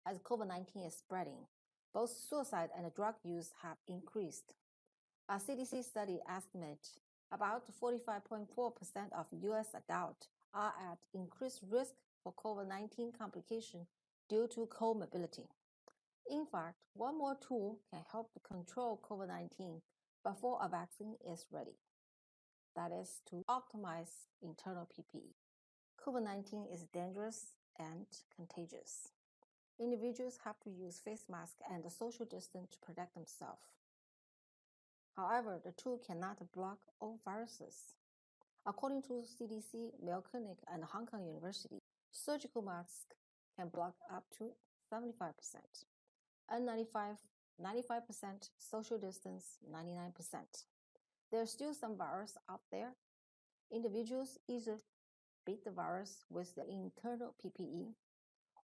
as COVID-19 is spreading, both suicide and drug use have increased. A CDC study estimates about 45.4% of U.S. adults are at increased risk for COVID-19 complications due to comorbidity. In fact, one more tool can help to control COVID-19 before a vaccine is ready. That is to optimize internal PPE. COVID-19 is dangerous and contagious. Individuals have to use face masks and social distance to protect themselves. However, the tool cannot block all viruses. According to CDC, Mayo Clinic, and Hong Kong University, surgical masks can block up to 75%. N95, 95%, social distance, 99%. There are still some virus out there. Individuals either beat the virus with their internal PPE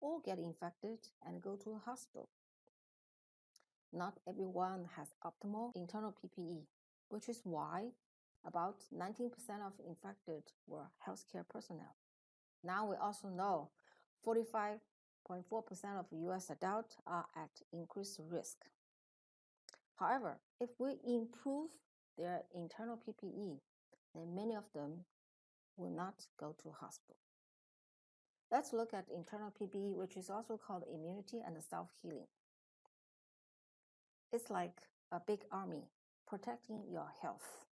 or get infected and go to a hospital. Not everyone has optimal internal PPE, which is why about 19% of infected were healthcare personnel. Now we also know 45.4% of US adults are at increased risk. However, if we improve their internal PPE, then many of them will not go to hospital. Let's look at internal PPE, which is also called immunity and self-healing. It's like a big army protecting your health.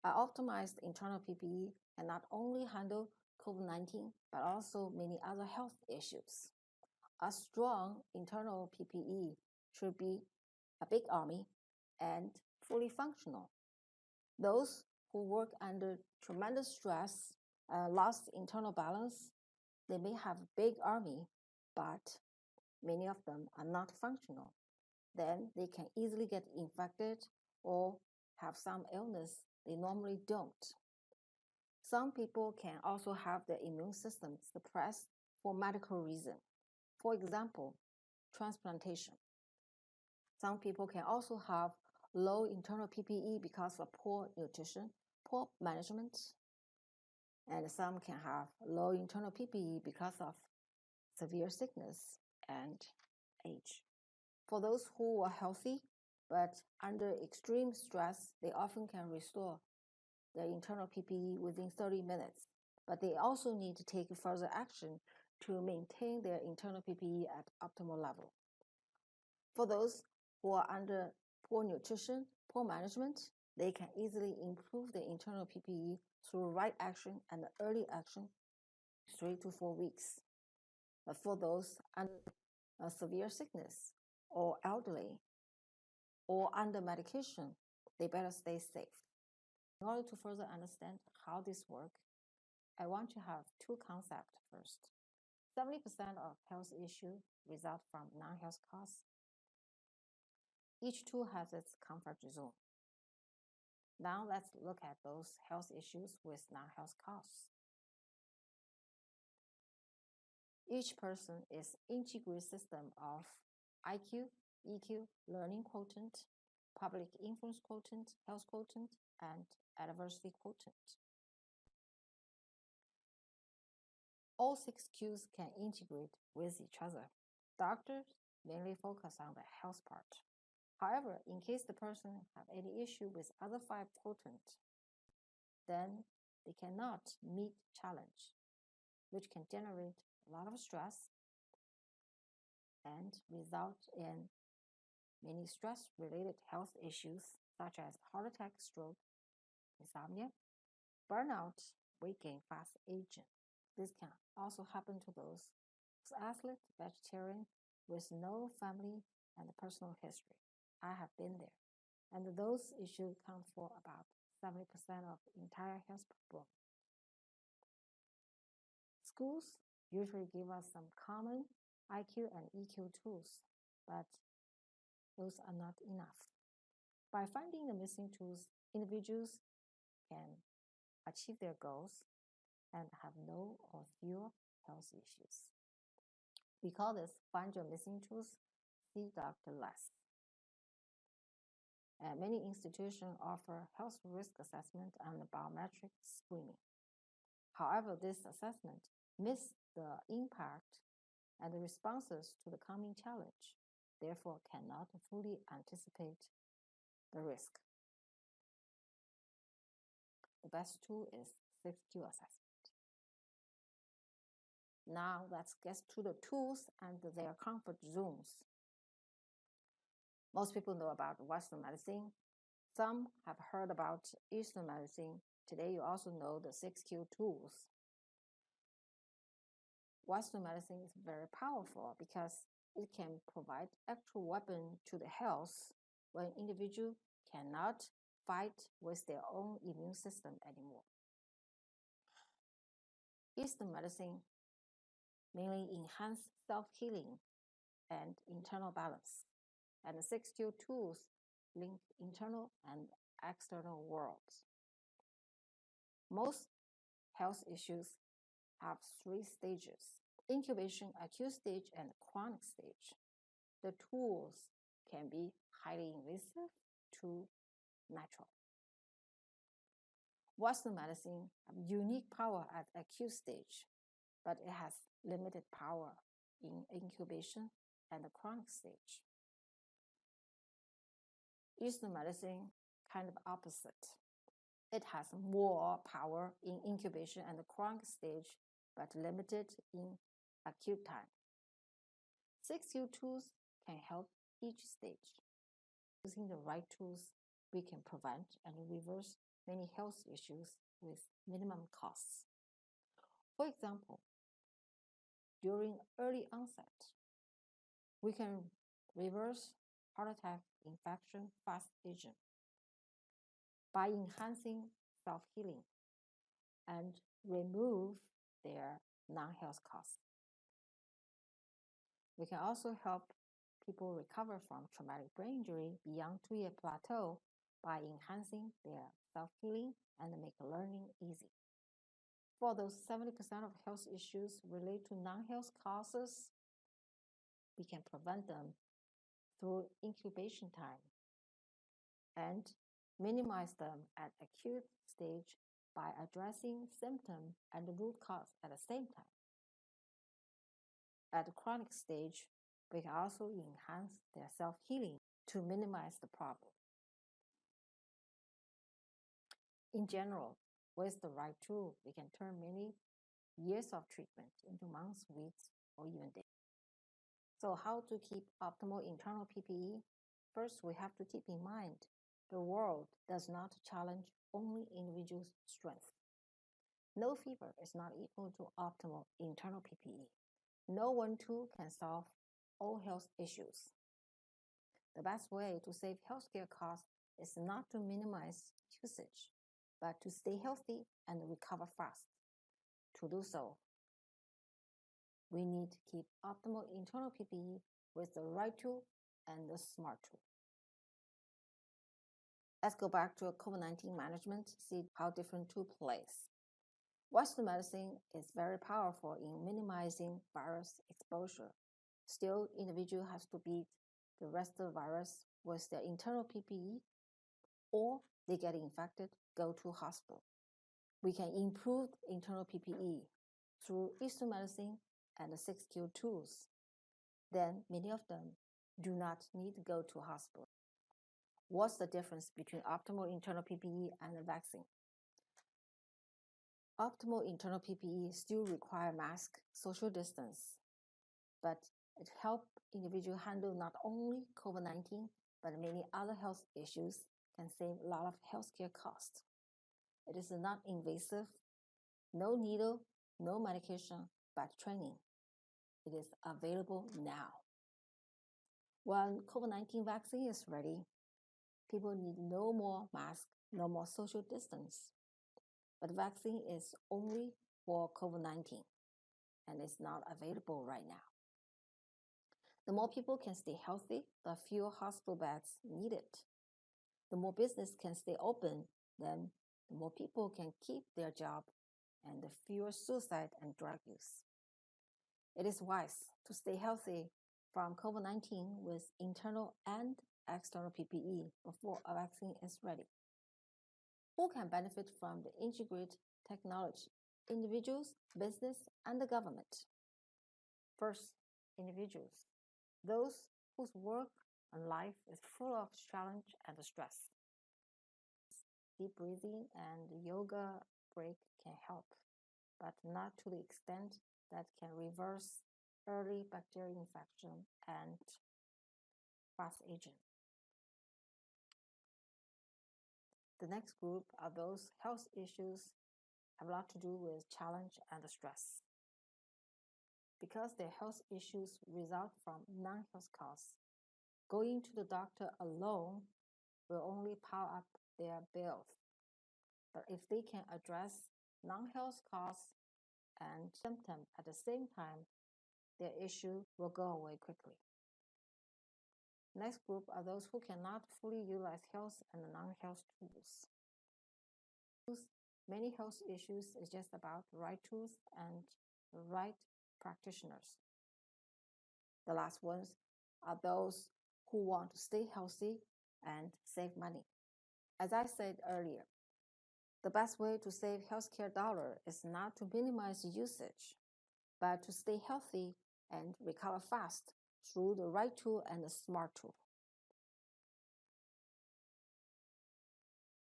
An optimized internal PPE can not only handle COVID-19, but also many other health issues. A strong internal PPE should be a big army and fully functional. Those who work under tremendous stress, lost internal balance, they may have a big army, but many of them are not functional. Then they can easily get infected or have some illness they normally don't. Some people can also have their immune system suppressed for medical reason. For example, transplantation. Some people can also have low internal PPE because of poor nutrition, poor management, and some can have low internal PPE because of severe sickness and age. For those who are healthy, but under extreme stress, they often can restore their internal PPE within 30 minutes, but they also need to take further action to maintain their internal PPE at optimal level. For those who are under poor nutrition, poor management, they can easily improve their internal PPE through right action and early action, 3 to 4 weeks. But for those under severe sickness or elderly or under medication, they better stay safe. In order to further understand how this works, I want to have two concepts first. 70% of health issues result from non-health causes. Each tool has its comfort zone. Now let's look at those health issues with non-health causes. Each person is integrated system of IQ, EQ, learning quotient, public influence quotient, health quotient, and adversity quotient. All 6 Qs can integrate with each other. Doctors mainly focus on the health part. However, in case the person have any issue with other 5 quotient, then they cannot meet challenge, which can generate a lot of stress and result in many stress-related health issues such as heart attack, stroke, insomnia, burnout, weight gain, fast aging. This can also happen to those athletes, vegetarian, with no family and personal history. I have been there. And those issues account for about 70% of entire health problem. Schools usually give us some common IQ and EQ tools, but those are not enough. By finding the missing tools, individuals can achieve their goals and have no or fewer health issues. We call this Find Your Missing Tools, See Dr. Less. And many institutions offer health risk assessment and biometric screening. However, this assessment misses the impact and the responses to the coming challenge, therefore cannot fully anticipate the risk. The best tool is 6Q assessment. Now let's get to the tools and their comfort zones. Most people know about Western medicine. Some have heard about Eastern medicine. Today you also know the 6Q tools. Western medicine is very powerful because it can provide actual weapon to the health when individuals cannot fight with their own immune system anymore. Eastern medicine mainly enhance self-healing and internal balance, and the 6Q tools link internal and external worlds. Most health issues have 3 stages: incubation, acute stage, and chronic stage. The tools can be highly invasive to natural. Western medicine has unique power at acute stage, but it has limited power in incubation and the chronic stage. Eastern medicine kind of opposite. It has more power in incubation and the chronic stage, but limited in acute time. 6Q tools can help each stage. Using the right tools, we can prevent and reverse many health issues with minimum costs. For example, during early onset, we can reverse heart attack, infection, fast aging by enhancing self-healing and remove their non-health costs. We can also help people recover from traumatic brain injury beyond 2-year plateau by enhancing their self-healing and make learning easy. For those 70% of health issues related to non-health causes, we can prevent them through incubation time and minimize them at acute stage by addressing symptom and the root cause at the same time. At the chronic stage, we can also enhance their self-healing to minimize the problem. In general, with the right tool, we can turn many years of treatment into months, weeks, or even days. So how to keep optimal internal PPE? First, we have to keep in mind the world does not challenge only individuals' strength. No fever is not equal to optimal internal PPE. No one tool can solve all health issues. The best way to save healthcare costs is not to minimize usage, but to stay healthy and recover fast. To do so, we need to keep optimal internal PPE with the right tool and the smart tool. Let's go back to COVID-19 management, see how different tools plays. Western medicine is very powerful in minimizing virus exposure. Still, individual has to beat the rest of the virus with their internal PPE, or they get infected, go to hospital. We can improve internal PPE through Eastern medicine and the 6Q tools. Then many of them do not need to go to hospital. What's the difference between optimal internal PPE and the vaccine? Optimal internal PPE still require mask, social distance, but it helps individuals handle not only COVID-19, but many other health issues, can save a lot of healthcare costs. It is not invasive, no needle, no medication, but training. It is available now. When COVID-19 vaccine is ready, people need no more mask, no more social distance. But vaccine is only for COVID-19 and is not available right now. The more people can stay healthy, the fewer hospital beds needed. The more business can stay open, then the more people can keep their job and the fewer suicide and drug use. It is wise to stay healthy from COVID-19 with internal and external PPE before a vaccine is ready. Who can benefit from the integrated technology? Individuals, business, and the government. First, individuals, those whose work and life is full of challenge and stress. Deep breathing and yoga break can help, but not to the extent that can reverse early bacterial infection and fast aging. The next group are those health issues have a lot to do with challenge and stress. Because their health issues result from non-health causes, going to the doctor alone will only pile up their bills. But if they can address non-health causes and symptoms at the same time, their issue will go away quickly. Next group are those who cannot fully utilize health and non-health tools. Many health issues is just about right tools and right practitioners. The last ones are those who want to stay healthy and save money. As I said earlier, the best way to save healthcare dollar is not to minimize usage, but to stay healthy and recover fast through the right tool and the smart tool.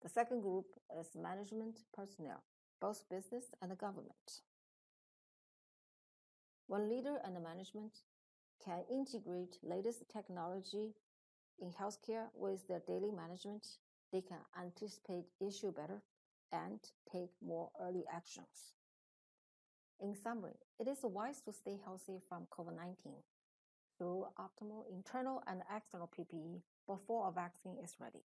The second group is management personnel, both business and government. When leader and management can integrate latest technology in healthcare with their daily management, they can anticipate issue better and take more early actions. In summary, it is wise to stay healthy from COVID-19 through optimal internal and external PPE before a vaccine is ready.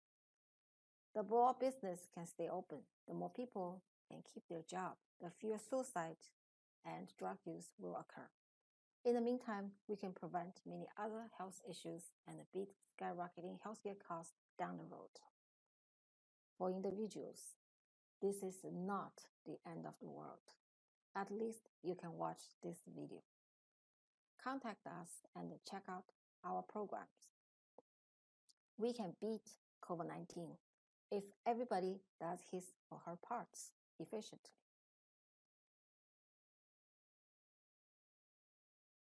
The more business can stay open, the more people can keep their job, the fewer suicides and drug use will occur. In the meantime, we can prevent many other health issues and beat skyrocketing healthcare costs down the road. For individuals, this is not the end of the world. At least you can watch this video. Contact us and check out our programs. We can beat COVID-19 if everybody does his or her parts efficiently.